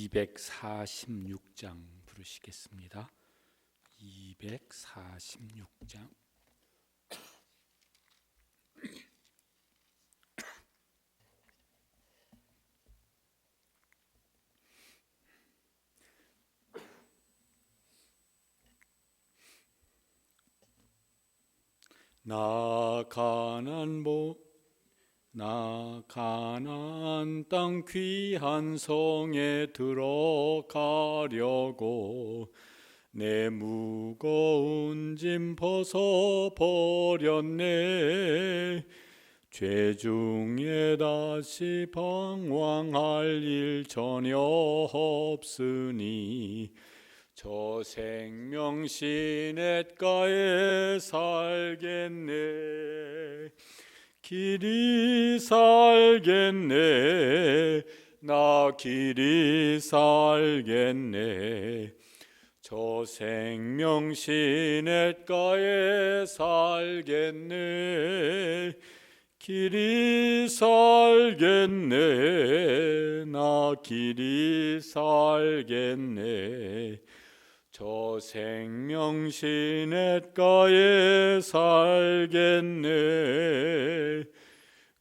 246장 부르시겠습니다. 246장. 나 가나안 땅 귀한 성에 들어가려고 내 무거운 짐 벗어버렸네. 죄 중에 다시 방황할 일 전혀 없으니 저 생명 시냇가에 살겠네. 길이 살겠네. 나 길이 살겠네. 저 생명 시냇가에 살겠네. 길이 살겠네. 나 길이 살겠네. 저 생명 시냇가에 살겠네.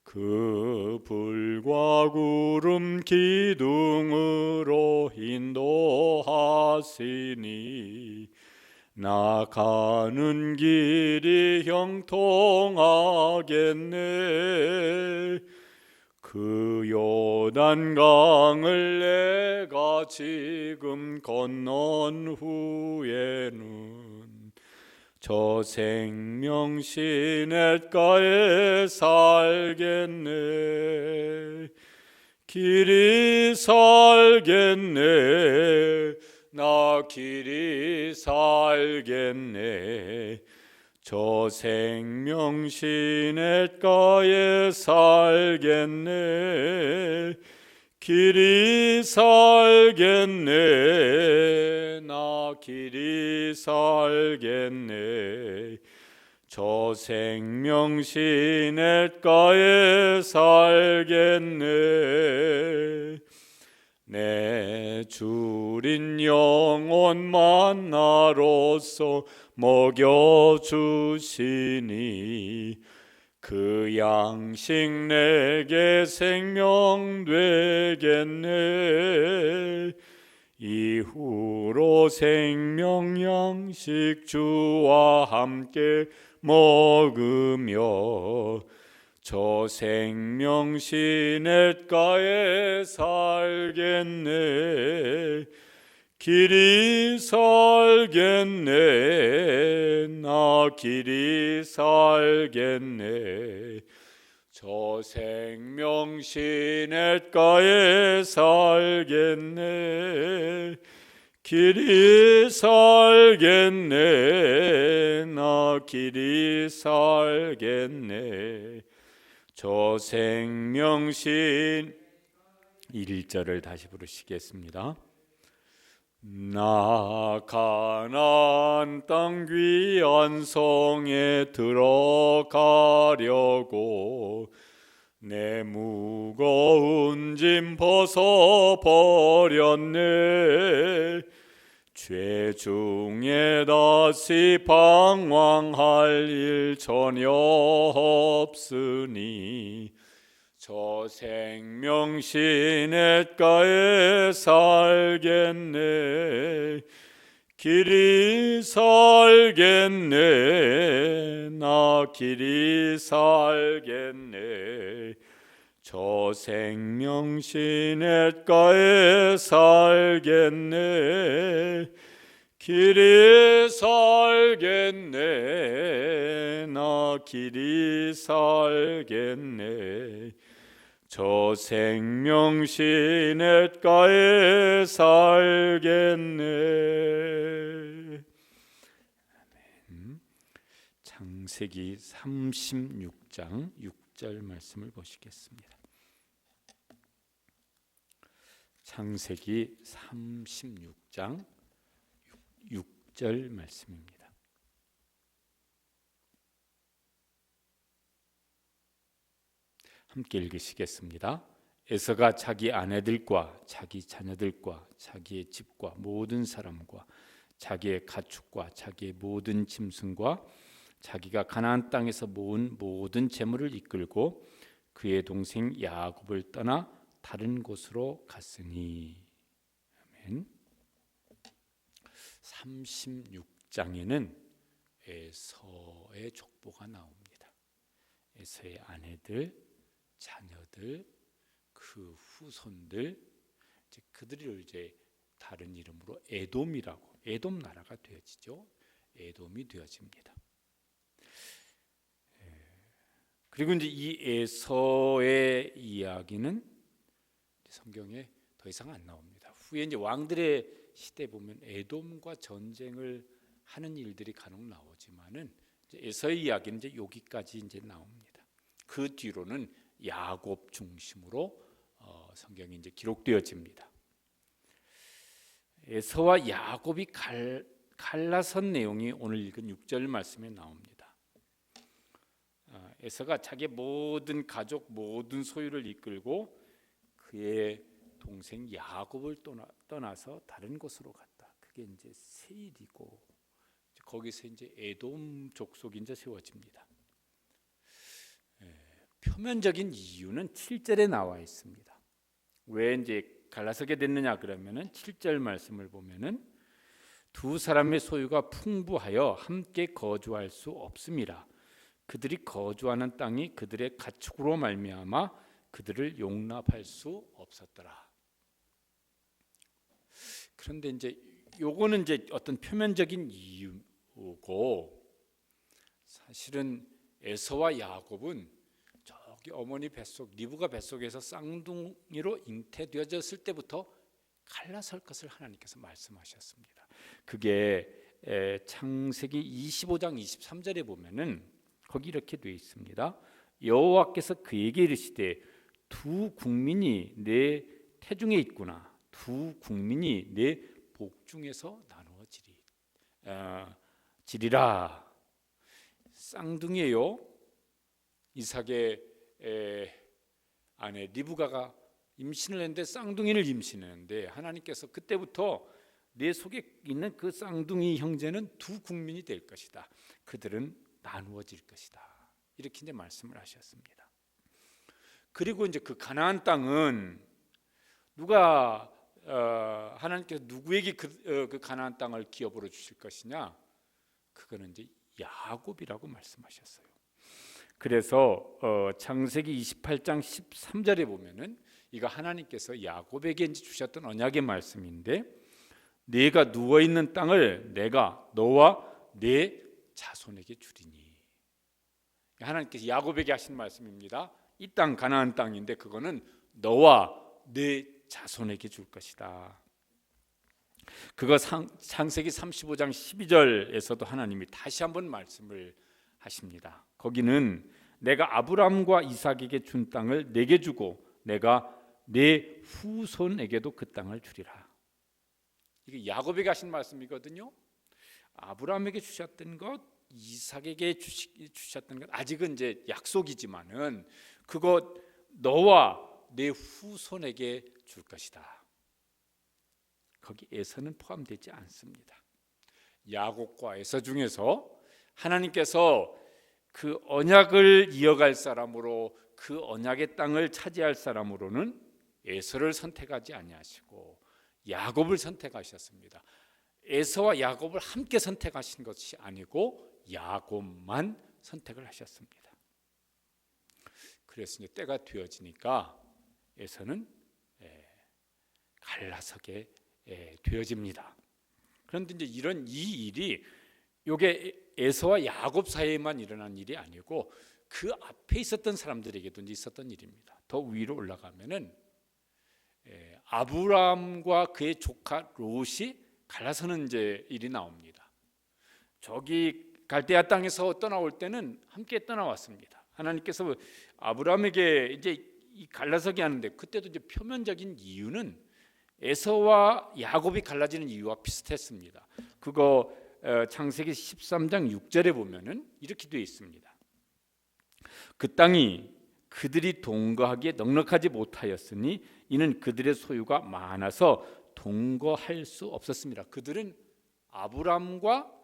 그 불과 구름 기둥으로 인도하시니 나 가는 길이 형통하겠네. 그 요단강을 내가 지금 건넌 후에는 저 생명 시냇가에 살겠네. 길이 살겠네. 나 길이 살겠네. 저 생명 시냇가에 살겠네. 길이 살겠네. 나 길이 살겠네. 저 생명 시냇가에 살겠네. 내 주린 영혼 만나로서 먹여주시니 그 양식 내게 생명 되겠네. 이후로 생명 양식 주와 함께 먹으며 저 생명 시냇가에 살겠네. 길이 살겠네. 나 길이 살겠네. 저 생명 시냇가에 살겠네. 길이 살겠네. 나 길이 살겠네. 저 생명 1절을 다시 부르시겠습니다. 나 가나안 땅 귀한 성에 들어가려고 내 무거운 짐 벗어버렸네. 죄 중에 다시 방황할 일 전혀 없으니 저 생명 시냇가에 살겠네. 길이 살겠네. 나 길이 살겠네. 저 생명 시냇가에 살겠네. 길이 살겠네. 나 길이 살겠네. 저 생명 시냇가에 살겠네. 창세기 36장 6절 말씀을 보시겠습니다. 창세기 36장 6절 말씀입니다. 함께 읽으시겠습니다. 에서가 자기 아내들과 자기 자녀들과 자기의 집과 모든 사람과 자기의 가축과 자기의 모든 짐승과 자기가 가나안 땅에서 모은 모든 재물을 이끌고 그의 동생 야곱을 떠나 다른 곳으로 갔으니. 아멘. 36장에는 에서의 족보가 나옵니다. 에서의 아내들, 자녀들, 그 후손들, 그들을 이제 다른 이름으로 에돔이라고, 에돔 나라가 되어지죠. 에돔이 되어집니다. 그리고 이제 이 에서의 이야기는 성경에 더 이상 안 나옵니다. 후에 이제 왕들의 시대 보면 에돔과 전쟁을 하는 일들이 간혹 나오지만은 에서의 이야기는 이제 여기까지 이제 나옵니다. 그 뒤로는 야곱 중심으로 성경이 이제 기록되어집니다. 에서와 야곱이 갈라선 내용이 오늘 읽은 6절 말씀에 나옵니다. 에서가 자기의 모든 가족, 모든 소유를 이끌고 그의 동생 야곱을 떠나서 다른 곳으로 갔다. 그게 이제 세일이고 거기서 이제 에돔 족속이 이제 세워집니다. 표면적인 이유는 7절에 나와 있습니다. 왜 이제 갈라서게 됐느냐 그러면은 7절 말씀을 보면은 두 사람의 소유가 풍부하여 함께 거주할 수 없음이라. 그들이 거주하는 땅이 그들의 가축으로 말미암아 그들을 용납할 수 없었더라. 그런데 이제 요거는 이제 어떤 표면적인 이유고, 사실은 에서와 야곱은 저기 어머니 뱃속 리브가 뱃속에서 쌍둥이로 잉태되어졌을 때부터 갈라설 것을 하나님께서 말씀하셨습니다. 그게 창세기 25장 23절에 보면은 거기 이렇게 되어 있습니다. 여호와께서 그에게 이르시되 두 국민이 내 태중에 있구나. 두 국민이 내 복중에서 나누어지리라. 쌍둥이에요. 이삭의 아내 리브가가 임신을 했는데 쌍둥이를 임신했는데 하나님께서 그때부터 내 속에 있는 그 쌍둥이 형제는 두 국민이 될 것이다. 그들은 나누어질 것이다. 이렇게 이제 말씀을 하셨습니다. 그리고 이제 그 가나안 땅은 누가 하나님께서 누구에게 그 가나안 땅을 기업으로 주실 것이냐? 그거는 이제 야곱이라고 말씀하셨어요. 그래서 창세기 28장 13절에 보면은 이거 하나님께서 야곱에게 이제 주셨던 언약의 말씀인데, 네가 누워 있는 땅을 내가 너와 네 자손에게 주리니. 하나님께서 야곱에게 하신 말씀입니다. 이 땅 가나안 땅인데 그거는 너와 네 자손에게 줄 것이다. 그거 창세기 35장 12절에서도 하나님이 다시 한번 말씀을 하십니다. 거기는 내가 아브라함과 이삭에게 준 땅을 내게 주고 내가 내 후손에게도 그 땅을 주리라. 이게 야곱에게 하신 말씀이거든요. 아브라함에게 주셨던 것, 이삭에게 주셨던 것, 아직은 이제 약속이지만은 그것 너와 내 후손에게 줄 것이다. 거기에서는 포함되지 않습니다. 야곱과 에서 중에서 하나님께서 그 언약을 이어갈 사람으로, 그 언약의 땅을 차지할 사람으로는 에서를 선택하지 아니하시고 야곱을 선택하셨습니다. 에서와 야곱을 함께 선택하신 것이 아니고 야곱만 선택을 하셨습니다. 그래서 이제 때가 되어지니까 에서는 갈라서게 되어집니다. 그런데 이제 이런 이 일이 요게 에서와 야곱 사이에만 일어난 일이 아니고 그 앞에 있었던 사람들에게도 있었던 일입니다. 더 위로 올라가면은 아브라함과 그의 조카 롯이 갈라서는 이제 일이 나옵니다. 저기 갈대아 땅에서 떠나올 때는 함께 떠나왔습니다. 하나님께서 아브라함에게 이제 이 갈라서게 하는데 그때도 이제 표면적인 이유는 에서와 야곱이 갈라지는 이유와 비슷했습니다. 그거 창세기 13장 6절에 보면은 이렇게 되어 있습니다. 그 땅이 그들이 동거하기에 넉넉하지 못하였으니 이는 그들의 소유가 많아서 동거할 수 없었습니다. 그들은 아브람과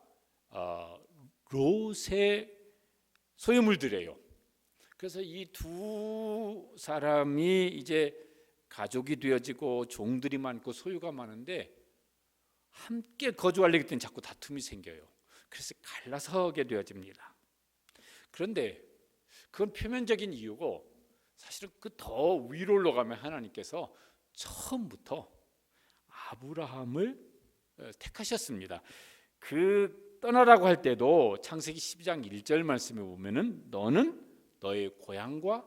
롯의 소유물들이에요. 그래서 이 두 사람이 이제 가족이 되어지고 종들이 많고 소유가 많은데 함께 거주하려기 때문에 자꾸 다툼이 생겨요. 그래서 갈라서게 되어집니다. 그런데 그건 표면적인 이유고 사실은 그 더 위로 올라가면 하나님께서 처음부터 아브라함을 택하셨습니다. 그 떠나라고 할 때도 창세기 12장 1절 말씀에 보면은 너는 너의 고향과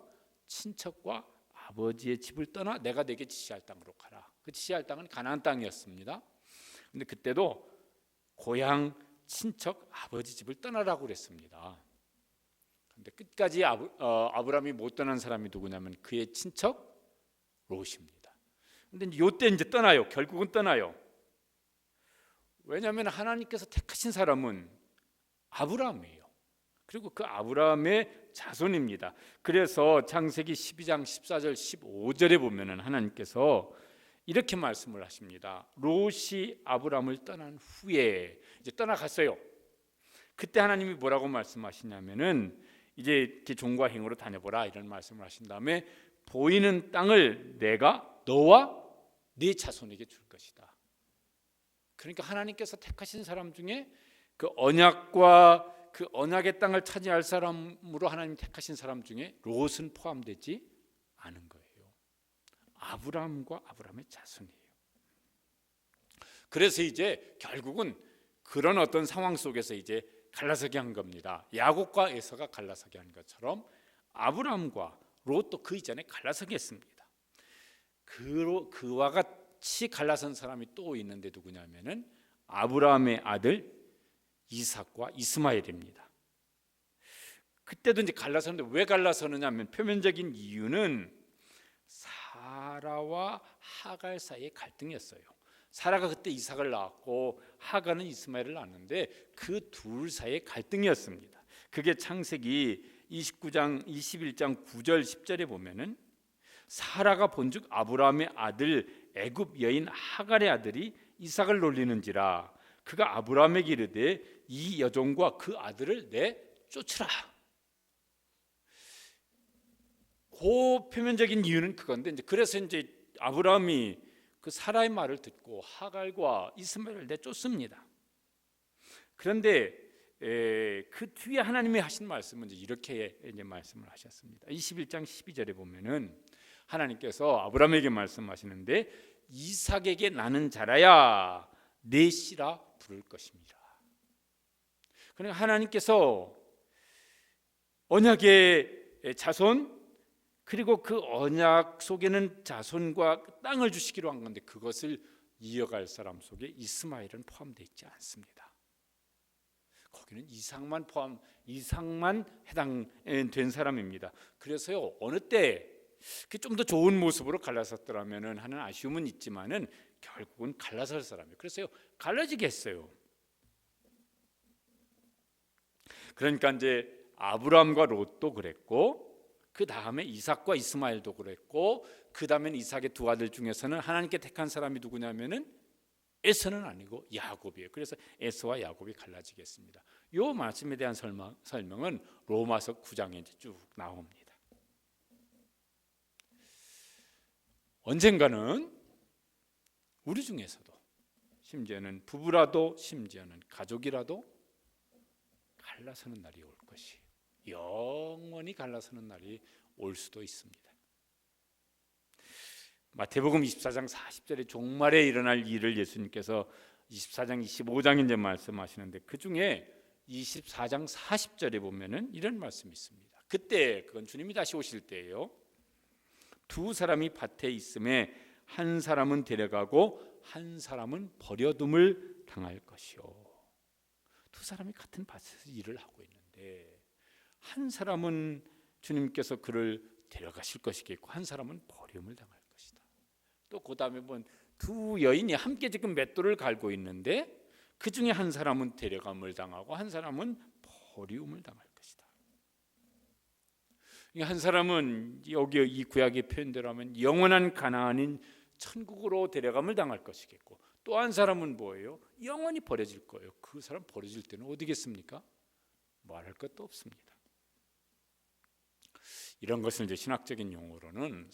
친척과 아버지의 집을 떠나 내가 내게 지시할 땅으로 가라. 그 지시할 땅은 가나안 땅이었습니다. 근데 그때도 고향, 친척, 아버지 집을 떠나라고 그랬습니다. 근데 끝까지 아브라함이 못 떠난 사람이 누구냐면 그의 친척 롯입니다. 근데 이때 이제 떠나요. 결국은 떠나요. 왜냐하면 하나님께서 택하신 사람은 아브라함이에요. 그리고 그 아브라함의 자손입니다. 그래서 창세기 12장 14절 15절에 보면은 하나님께서 이렇게 말씀을 하십니다. 롯이 아브라함을 떠난 후에 이제 떠나갔어요. 그때 하나님이 뭐라고 말씀하시냐면은 이제 이렇게 종과 행으로 다녀보라 이런 말씀을 하신 다음에 보이는 땅을 내가 너와 네 자손에게 줄 것이다. 그러니까 하나님께서 택하신 사람 중에 그 언약과 그 언약의 땅을 차지할 사람으로 하나님 택하신 사람 중에 롯은 포함되지 않은 거예요. 아브라함과 아브라함의 자손이에요. 그래서 이제 결국은 그런 어떤 상황 속에서 이제 갈라서게 한 겁니다. 야곱과 에서가 갈라서게 한 것처럼 아브라함과 롯도 그 이전에 갈라서게 했습니다. 그와 같이 갈라선 사람이 또 있는데 누구냐면은 아브라함의 아들 이삭과 이스마엘입니다. 그때도 이제 갈라서는데 왜 갈라서느냐면 표면적인 이유는 사라와 하갈 사이의 갈등이었어요. 사라가 그때 이삭을 낳았고 하갈은 이스마엘을 낳았는데 그 둘 사이의 갈등이었습니다. 그게 창세기 29장 21장 9절 10절에 보면은 사라가 본즉 아브라함의 아들 애굽 여인 하갈의 아들이 이삭을 놀리는지라 그가 아브라함에게 이르되 이 여종과 그 아들을 내쫓으라. 그 표면적인 이유는 그건데 이제 그래서 이제 아브라함이 그 사라의 말을 듣고 하갈과 이스마엘을 내쫓습니다. 그런데 그 뒤에 하나님이 하신 말씀은 이렇게 이제 말씀을 하셨습니다. 21장 12절에 보면은 하나님께서 아브라함에게 말씀하시는데 이삭에게 나는 자라야 내 씨라 부를 것입니다. 그러니까 하나님께서 언약의 자손 그리고 그 언약 속에는 자손과 땅을 주시기로 한 건데 그것을 이어갈 사람 속에 이스마엘은 포함되어 있지 않습니다. 거기는 이삭만 해당된 사람입니다. 그래서요 어느 때 좀 더 좋은 모습으로 갈라섰더라면은 하는 아쉬움은 있지만은 결국은 갈라설 사람이에요. 그래서요 갈라지게 했어요. 그러니까 이제 아브라함과 롯도 그랬고 그 다음에 이삭과 이스마엘도 그랬고 그 다음에 이삭의 두 아들 중에서는 하나님께 택한 사람이 누구냐면은 에서는 아니고 야곱이에요. 그래서 에서와 야곱이 갈라지겠습니다. 이 말씀에 대한 설명은 로마서 9장에 이제 쭉 나옵니다. 언젠가는 우리 중에서도 심지어는 부부라도 심지어는 가족이라도 갈라서는 날이 올 것이 영원히 갈라서는 날이 올 수도 있습니다. 마태복음 24장 40절에 종말에 일어날 일을 예수님께서 24장 25장에 이제 말씀하시는데 그 중에 24장 40절에 보면은 이런 말씀이 있습니다. 그때 그건 주님이 다시 오실 때예요. 두 사람이 밭에 있음에 한 사람은 데려가고 한 사람은 버려둠을 당할 것이요. 두 사람이 같은 밭에서 일을 하고 있는데 한 사람은 주님께서 그를 데려가실 것이겠고 한 사람은 버림을 당할 것이다. 또 그 다음에 두 여인이 함께 지금 맷돌을 갈고 있는데 그 중에 한 사람은 데려감을 당하고 한 사람은 버림을 당할 것이다. 한 사람은 여기 이 구약의 표현대로 하면 영원한 가나안인 천국으로 데려감을 당할 것이겠고, 또 한 사람은 뭐예요? 영원히 버려질 거예요. 그 사람 버려질 때는 어디겠습니까? 말할 것도 없습니다. 이런 것을 이제 신학적인 용어로는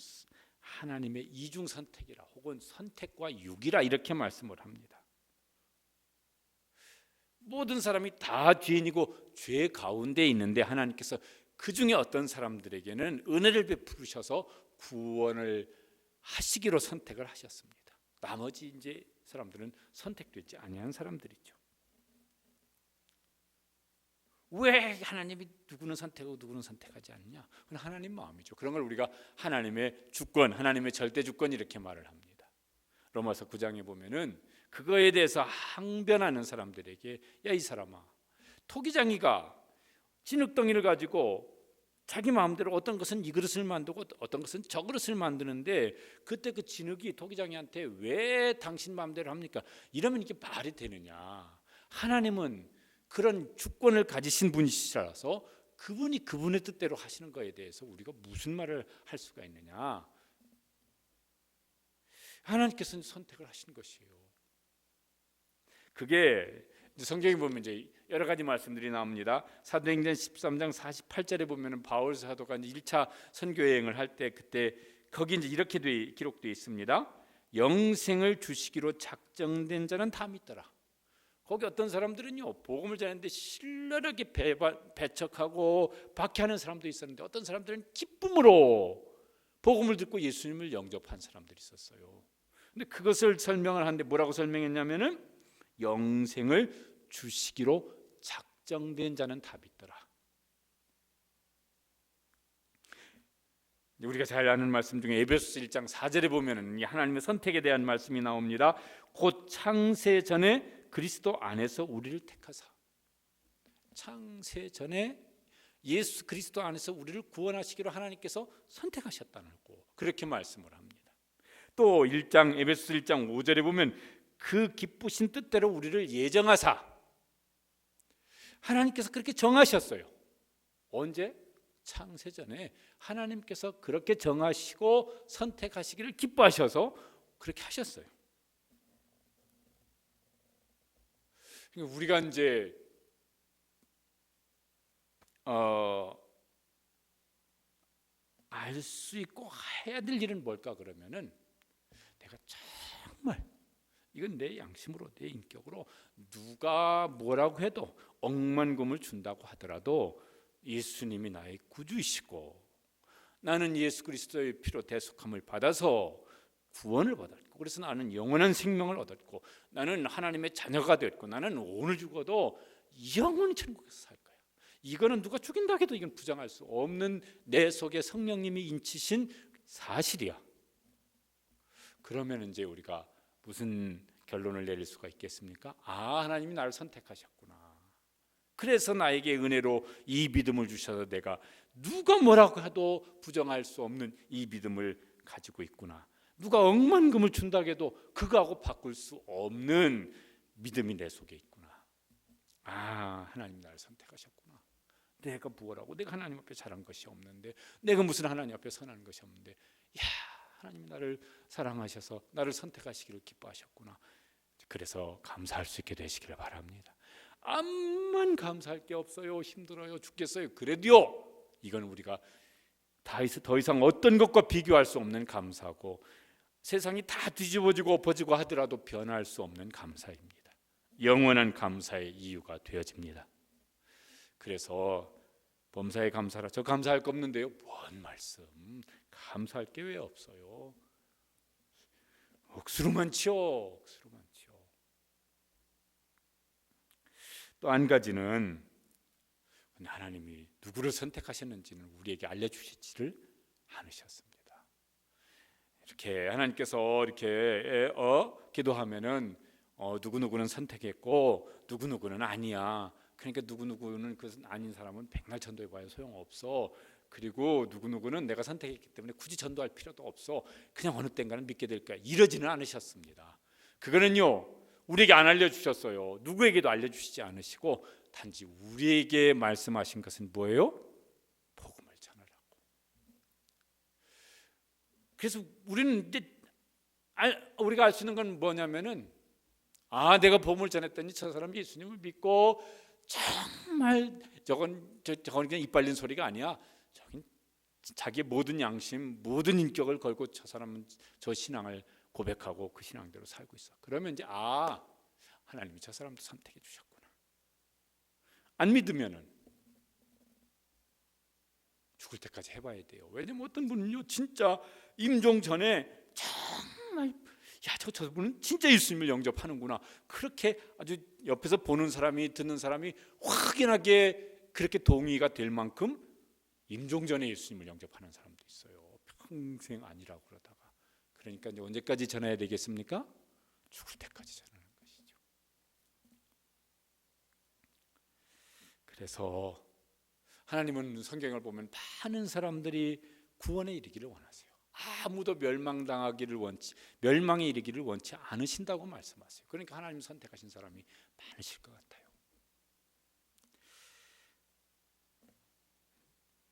하나님의 이중 선택이라, 혹은 선택과 유기라, 이렇게 말씀을 합니다. 모든 사람이 다 죄인이고 죄 가운데 있는데 하나님께서 그 중에 어떤 사람들에게는 은혜를 베푸셔서 구원을 하시기로 선택을 하셨습니다. 나머지 이제 사람들은 선택되지 아니한 사람들이죠. 왜 하나님이 누구는 선택하고 누구는 선택하지 않느냐? 그건 하나님 마음이죠. 그런 걸 우리가 하나님의 주권, 하나님의 절대 주권, 이렇게 말을 합니다. 로마서 9장에 보면은 그거에 대해서 항변하는 사람들에게, 야 이 사람아, 토기장이가 진흙덩이를 가지고 자기 마음대로 어떤 것은 이 그릇을 만들고 어떤 것은 저 그릇을 만드는데, 그때 그 진흙이 토기장이한테 왜 당신 마음대로 합니까? 이러면 이게 말이 되느냐? 하나님은 그런 주권을 가지신 분이시라서 그분이 그분의 뜻대로 하시는 것에 대해서 우리가 무슨 말을 할 수가 있느냐? 하나님께서는 선택을 하신 것이에요. 그게 성경에 보면 이제 여러 가지 말씀들이 나옵니다. 사도행전 13장 48절에 보면은 바울 사도가 이제 1차 선교 여행을 할 때, 그때 거기 이제 이렇게 기록되어 있습니다. 영생을 주시기로 작정된 자는 다 믿더라. 거기 어떤 사람들은요, 복음을 전하는데 신랄하게 배척하고 박해하는 사람도 있었는데, 어떤 사람들은 기쁨으로 복음을 듣고 예수님을 영접한 사람들이 있었어요. 근데 그것을 설명을 하는데 뭐라고 설명했냐면은 영생을 주시기로 작정된 자는 다 믿더라. 우리가 잘 아는 말씀 중에 에베소서 1장 4절에 보면은 하나님의 선택에 대한 말씀이 나옵니다. 곧 창세 전에 그리스도 안에서 우리를 택하사, 창세 전에 예수 그리스도 안에서 우리를 구원하시기로 하나님께서 선택하셨다는 거, 그렇게 말씀을 합니다. 또 에베소서 1장 5절에 보면 그 기쁘신 뜻대로 우리를 예정하사, 하나님께서 그렇게 정하셨어요. 언제? 창세 전에 하나님께서 그렇게 정하시고 선택하시기를 기뻐하셔서 그렇게 하셨어요. 우리가 이제 알 수 있고 해야 될 일은 뭘까 그러면은, 내가 정말 이건 내 양심으로, 내 인격으로 누가 뭐라고 해도 억만금을 준다고 하더라도 예수님이 나의 구주이시고 나는 예수 그리스도의 피로 대속함을 받아서 구원을 받았고, 그래서 나는 영원한 생명을 얻었고, 나는 하나님의 자녀가 되었고, 나는 오늘 죽어도 영원히 천국에서 살 거야. 이거는 누가 죽인다 해도 이건 부정할 수 없는 내 속에 성령님이 인치신 사실이야. 그러면 이제 우리가 무슨 결론을 내릴 수가 있겠습니까? 하나님이 나를 선택하셨구나. 그래서 나에게 은혜로 이 믿음을 주셔서 내가 누가 뭐라고 해도 부정할 수 없는 이 믿음을 가지고 있구나. 누가 억만금을 준다고 해도 그거하고 바꿀 수 없는 믿음이 내 속에 있구나. 하나님 나를 선택하셨구나. 내가 무엇하고, 내가 하나님 앞에 잘한 것이 없는데, 내가 무슨 하나님 앞에 선한 것이 없는데, 하나님 나를 사랑하셔서 나를 선택하시기를 기뻐하셨구나. 그래서 감사할 수 있게 되시기를 바랍니다. 암만 감사할 게 없어요, 힘들어요, 죽겠어요, 그래도요, 이건 우리가 더 이상 어떤 것과 비교할 수 없는 감사고, 세상이 다 뒤집어지고 엎어지고 하더라도 변할 수 없는 감사입니다. 영원한 감사의 이유가 되어집니다. 그래서 범사에 감사라, 저 감사할 거 없는데요. 뭔 말씀, 감사할 게 왜 없어요? 억수로 많지요, 억수로 많지요. 또 한 가지는 하나님이 누구를 선택하셨는지는 우리에게 알려주시지를 않으셨습니다. 이렇게 하나님께서 이렇게 기도하면은 누구누구는 선택했고 누구누구는 아니야. 그러니까 누구누구는 그것은 아닌 사람은 백날 전도해봐야 소용없어. 그리고 누구누구는 내가 선택했기 때문에 굳이 전도할 필요도 없어. 그냥 어느 땐가는 믿게 될 거야. 이러지는 않으셨습니다. 그거는요, 우리에게 안 알려주셨어요. 누구에게도 알려주시지 않으시고 단지 우리에게 말씀하신 것은 뭐예요? 복음을 전하라고. 그래서 우리는 이제 우리가 알 수 있는 건 뭐냐면은 내가 복음을 전했더니 저 사람이 예수님을 믿고 정말 저건 그냥 입 벌린 소리가 아니야. 저긴 자기의 모든 양심, 모든 인격을 걸고 저 사람은 저 신앙을 고백하고 그 신앙대로 살고 있어. 그러면 이제 하나님이 저 사람도 선택해 주셨구나. 안 믿으면은 죽을 때까지 해봐야 돼요. 왜냐면 어떤 분은요 진짜 임종 전에 정말 저분은 진짜 예수님을 영접하는구나, 그렇게 아주 옆에서 보는 사람이 듣는 사람이 확연하게 그렇게 동의가 될 만큼 임종 전에 예수님을 영접하는 사람도 있어요. 평생 아니라고 그러다가. 그러니까 이제 언제까지 전해야 되겠습니까? 죽을 때까지 전하는 것이죠. 그래서 하나님은 성경을 보면 많은 사람들이 구원에 이르기를 원하세요. 아무도 멸망에 이르기를 원치 않으신다고 말씀하세요. 그러니까 하나님 선택하신 사람이 많으실 것 같아요.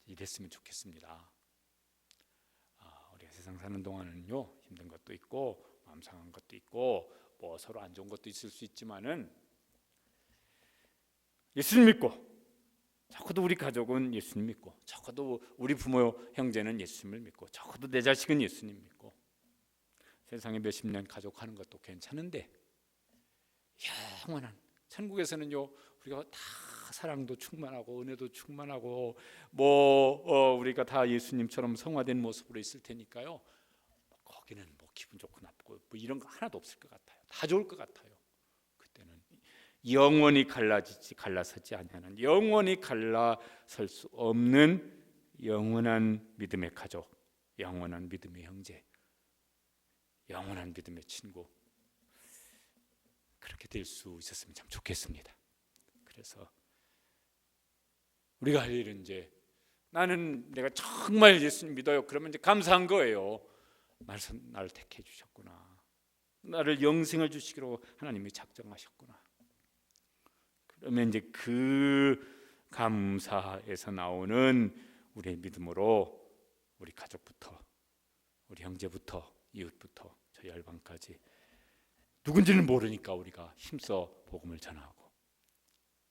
이랬으면 좋겠습니다. 우리가 세상 사는 동안은요 힘든 것도 있고 마음 상한 것도 있고 뭐 서로 안 좋은 것도 있을 수 있지만은 예수님 믿고, 적어도 우리 가족은 예수님 믿고, 적어도 우리 부모 형제는 예수님을 믿고, 적어도 내 자식은 예수님 믿고, 세상에 몇십 년 가족하는 것도 괜찮은데 영원한 천국에서는요 우리가 다 사랑도 충만하고 은혜도 충만하고 우리가 다 예수님처럼 성화된 모습으로 있을 테니까요. 거기는 기분 좋고 나쁘고 이런 거 하나도 없을 것 같아요. 다 좋을 것 같아요. 그때는 영원히 갈라서지 아니하는, 영원히 갈라설 수 없는 영원한 믿음의 가족, 영원한 믿음의 형제, 영원한 믿음의 친구, 그렇게 될 수 있었으면 참 좋겠습니다. 그래서 우리가 할 일은 이제 내가 정말 예수님 믿어요. 그러면 이제 감사한 거예요. 나를 택해 주셨구나. 나를 영생을 주시기로 하나님이 작정하셨구나. 그러면 이제 그 감사에서 나오는 우리의 믿음으로 우리 가족부터, 우리 형제부터, 이웃부터 저 열방까지 누군지는 모르니까 우리가 힘써 복음을 전하고,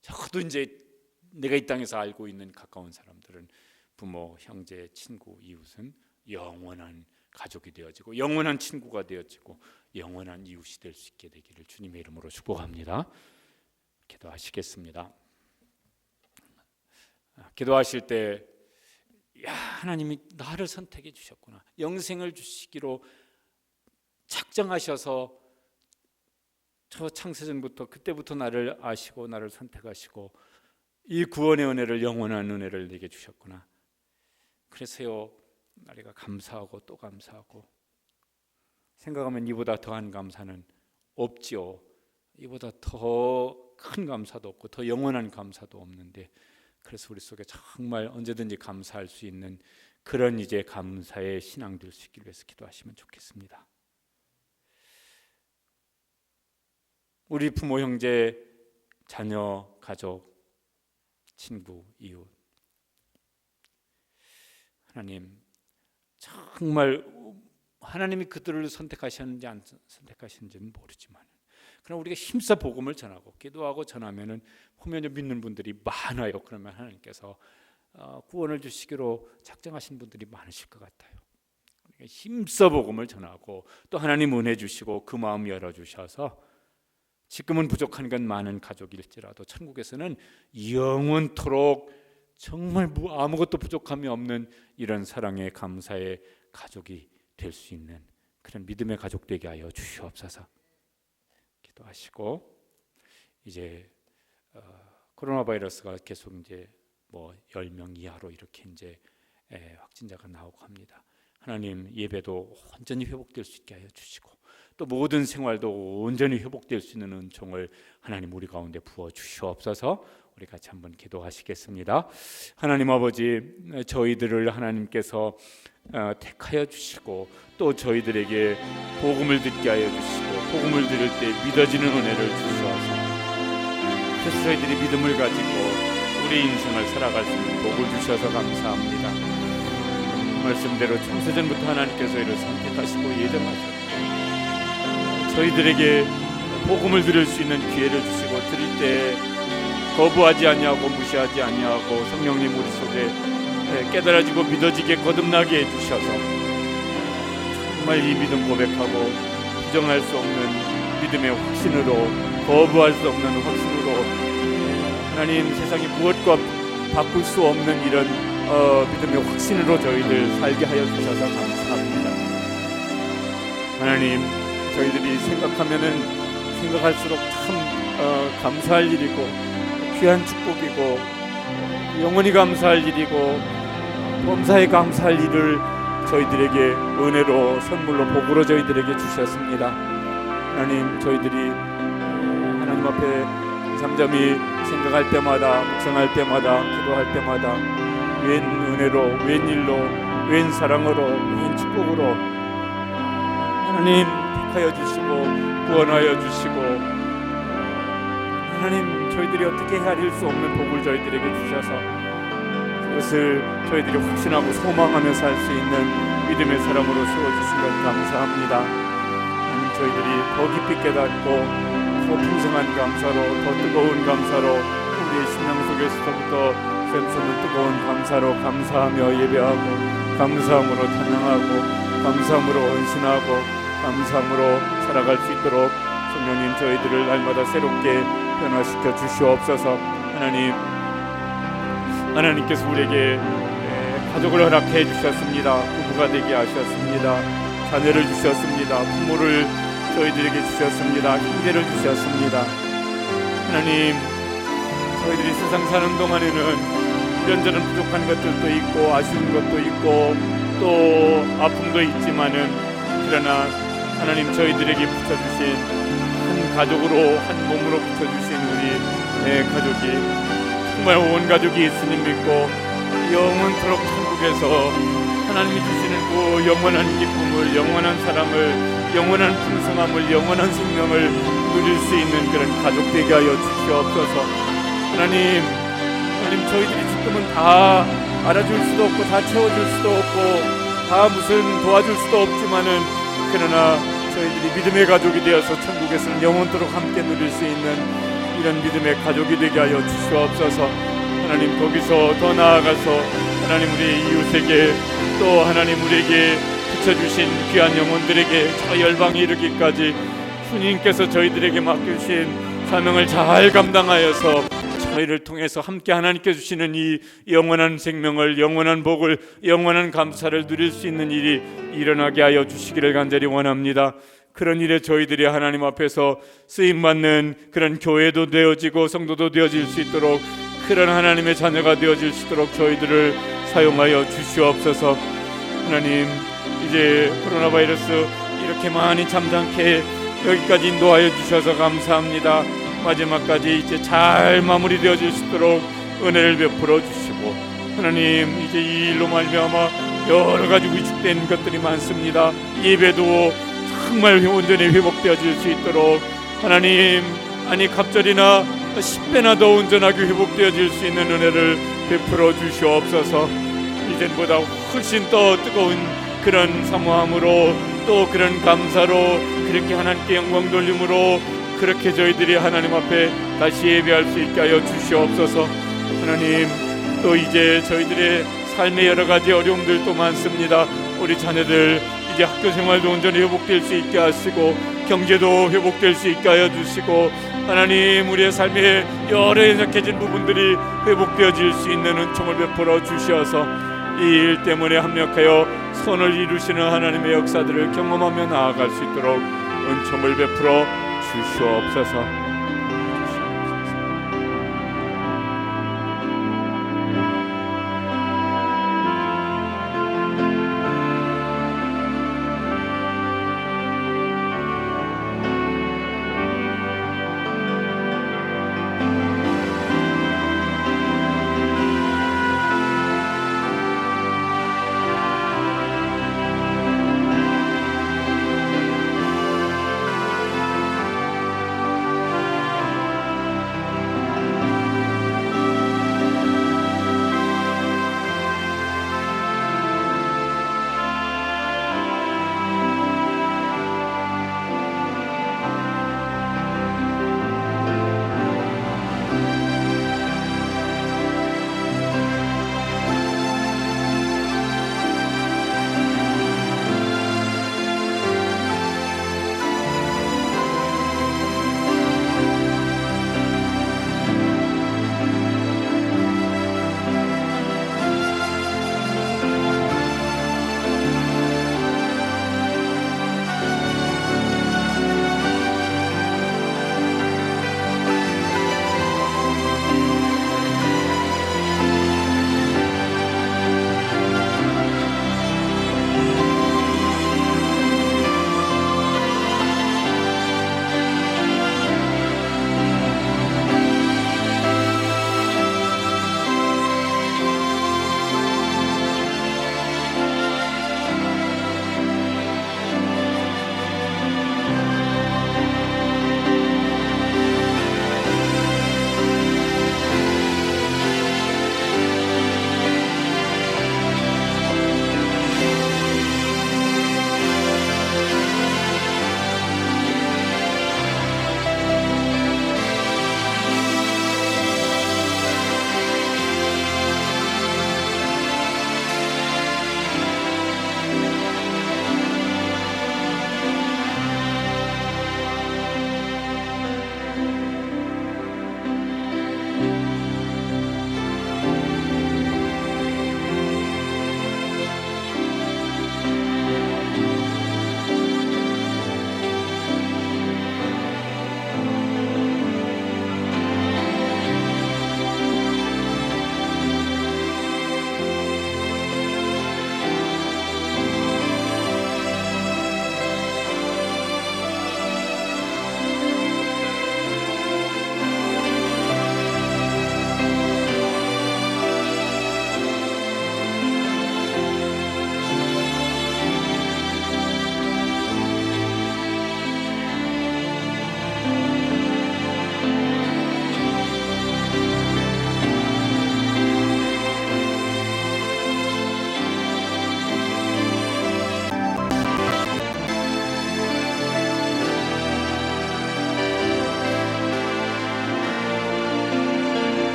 적어도 이제 내가 이 땅에서 알고 있는 가까운 사람들은 부모, 형제, 친구, 이웃은 영원한 가족이 되어지고 영원한 친구가 되어지고 영원한 이웃이 될 수 있게 되기를 주님의 이름으로 축복합니다. 기도하시겠습니다. 기도하실 때 하나님이 나를 선택해 주셨구나, 영생을 주시기로 작정하셔서 저 창세전부터 그때부터 나를 아시고 나를 선택하시고 이 구원의 은혜를, 영원한 은혜를 내게 주셨구나. 그래서요 우리가 감사하고 또 감사하고, 생각하면 이보다 더한 감사는 없지요. 이보다 더 큰 감사도 없고 더 영원한 감사도 없는데, 그래서 우리 속에 정말 언제든지 감사할 수 있는 그런 이제 감사의 신앙 될 수 있기를 위해서 기도하시면 좋겠습니다. 우리 부모, 형제, 자녀, 가족, 친구, 이웃, 하나님 정말 하나님이 그들을 선택하셨는지 안 선택하셨는지는 모르지만, 그럼 우리가 힘써 복음을 전하고 기도하고 전하면은 보면 믿는 분들이 많아요. 그러면 하나님께서 구원을 주시기로 작정하신 분들이 많으실 것 같아요. 우리가 힘써 복음을 전하고 또 하나님 은혜 주시고 그 마음 열어주셔서 지금은 부족한 건 많은 가족일지라도 천국에서는 영원토록 정말 아무것도 부족함이 없는 이런 사랑의 감사의 가족이 될 수 있는 그런 믿음의 가족 되게 하여 주시옵소서. 기도하시고, 이제 코로나 바이러스가 계속 이제 10명 이하로 이렇게 이제 확진자가 나오고 합니다. 하나님 예배도 온전히 회복될 수 있게 하여 주시고 또 모든 생활도 온전히 회복될 수 있는 은총을 하나님 우리 가운데 부어 주시옵소서. 우리 같이 한번 기도하시겠습니다. 하나님 아버지, 저희들을 하나님께서 택하여 주시고 또 저희들에게 복음을 듣게 하여 주시고 복음을 들을 때 믿어지는 은혜를 주시옵소서. 그래서 저희들이 믿음을 가지고 우리 인생을 살아갈 수 있는 복을 주셔서 감사합니다. 말씀대로 창세전부터 하나님께서 이를 선택하시고 예정하셨고 저희들에게 복음을 들을 수 있는 기회를 주시고 드릴 때 거부하지 아니하고 무시하지 아니하고 성령님 우리 속에 깨달아지고 믿어지게 거듭나게 해주셔서 정말 이 믿음 고백하고 부정할 수 없는 믿음의 확신으로 거부할 수 없는 확신으로 하나님 세상이 무엇과 바꿀 수 없는 이런 믿음의 확신으로 저희들 살게 하여 주셔서 감사합니다. 하나님 저희들이 생각할수록 참 감사할 일이고 귀한 축복이고 영원히 감사할 일이고 범사에 감사할 일을 저희들에게 은혜로 선물로 복으로 저희들에게 주셨습니다. 하나님 저희들이 하나님 앞에 잠잠히 생각할 때마다 묵상할 때마다 기도할 때마다 웬 은혜로 웬 일로 웬 사랑으로 웬 축복으로 하나님 택하여 주시고 구원하여 주시고 하나님 저희들이 어떻게 헤아릴 수 없는 복을 저희들에게 주셔서 그것을 저희들이 확신하고 소망하며 살 수 있는 믿음의 사람으로 세워주신 것 감사합니다. 하나님 저희들이 더 깊이 깨닫고 더 풍성한 감사로 더 뜨거운 감사로 우리의 심령 속에서부터 샘솟는 뜨거운 감사로 감사하며 예배하고 감사함으로 찬양하고 감사함으로 헌신하고 감사함으로 살아갈 수 있도록 성령님 저희들을 날마다 새롭게 변화시켜 주시옵소서. 하나님께서 우리에게 가족을 허락해 주셨습니다. 부부가 되게 하셨습니다. 자녀를 주셨습니다. 부모를 저희들에게 주셨습니다. 형제를 주셨습니다. 하나님 저희들이 세상 사는 동안에는 이런저런 부족한 것들도 있고 아쉬운 것도 있고 또 아픔도 있지만은 그러나 하나님 저희들에게 붙여주신 한 가족으로 한 몸으로 붙여주신 우리 가족이 정말 온 가족이 예수님 믿고 영원토록 천국에서 하나님이 주시는 그 영원한 기쁨을 영원한 사랑을 영원한 풍성함을 영원한 생명을 누릴 수 있는 그런 가족 되게 하여 주시옵소서. 하나님 저희들이 지금은 다 알아줄 수도 없고 다 채워줄 수도 없고 다 무슨 도와줄 수도 없지만은 그러나 저희들이 믿음의 가족이 되어서 천국에서는 영원토록 함께 누릴 수 있는 이런 믿음의 가족이 되게 하여 주시옵소서. 하나님 거기서 더 나아가서 하나님 우리 이웃에게 또 하나님 우리에게 붙여주신 귀한 영혼들에게 저 열방에 이르기까지 주님께서 저희들에게 맡겨주신 사명을 잘 감당하여서 저희를 통해서 함께 하나님께 주시는 이 영원한 생명을 영원한 복을 영원한 감사를 누릴 수 있는 일이 일어나게 하여 주시기를 간절히 원합니다. 그런 일에 저희들이 하나님 앞에서 쓰임받는 그런 교회도 되어지고 성도도 되어질 수 있도록 그런 하나님의 자녀가 되어질 수 있도록 저희들을 사용하여 주시옵소서. 하나님 이제 코로나 바이러스 이렇게 많이 잠잠케 여기까지 인도하여 주셔서 감사합니다. 마지막까지 이제 잘 마무리되어질 수 있도록 은혜를 베풀어 주시고 하나님 이제 이 일로 말미암아 여러 가지 위축된 것들이 많습니다. 예배도 정말 온전히 회복되어질 수 있도록 하나님 갑절이나 10배나 더 온전하게 회복되어질 수 있는 은혜를 베풀어 주시옵소서. 이전보다 훨씬 더 뜨거운 그런 사모함으로 또 그런 감사로 그렇게 하나님께 영광 돌림으로 그렇게 저희들이 하나님 앞에 다시 예배할 수 있게 하여 주시옵소서. 하나님 또 이제 저희들의 삶의 여러 가지 어려움들도 많습니다. 우리 자녀들 이제 학교 생활도 온전히 회복될 수 있게 하시고 경제도 회복될 수 있게 하여 주시고 하나님 우리의 삶에 여러 연약해진 부분들이 회복되어질 수 있는 은총을 베풀어 주셔서 이 일 때문에 합력하여 선을 이루시는 하나님의 역사들을 경험하며 나아갈 수 있도록 은총을 베풀어 주시옵소서.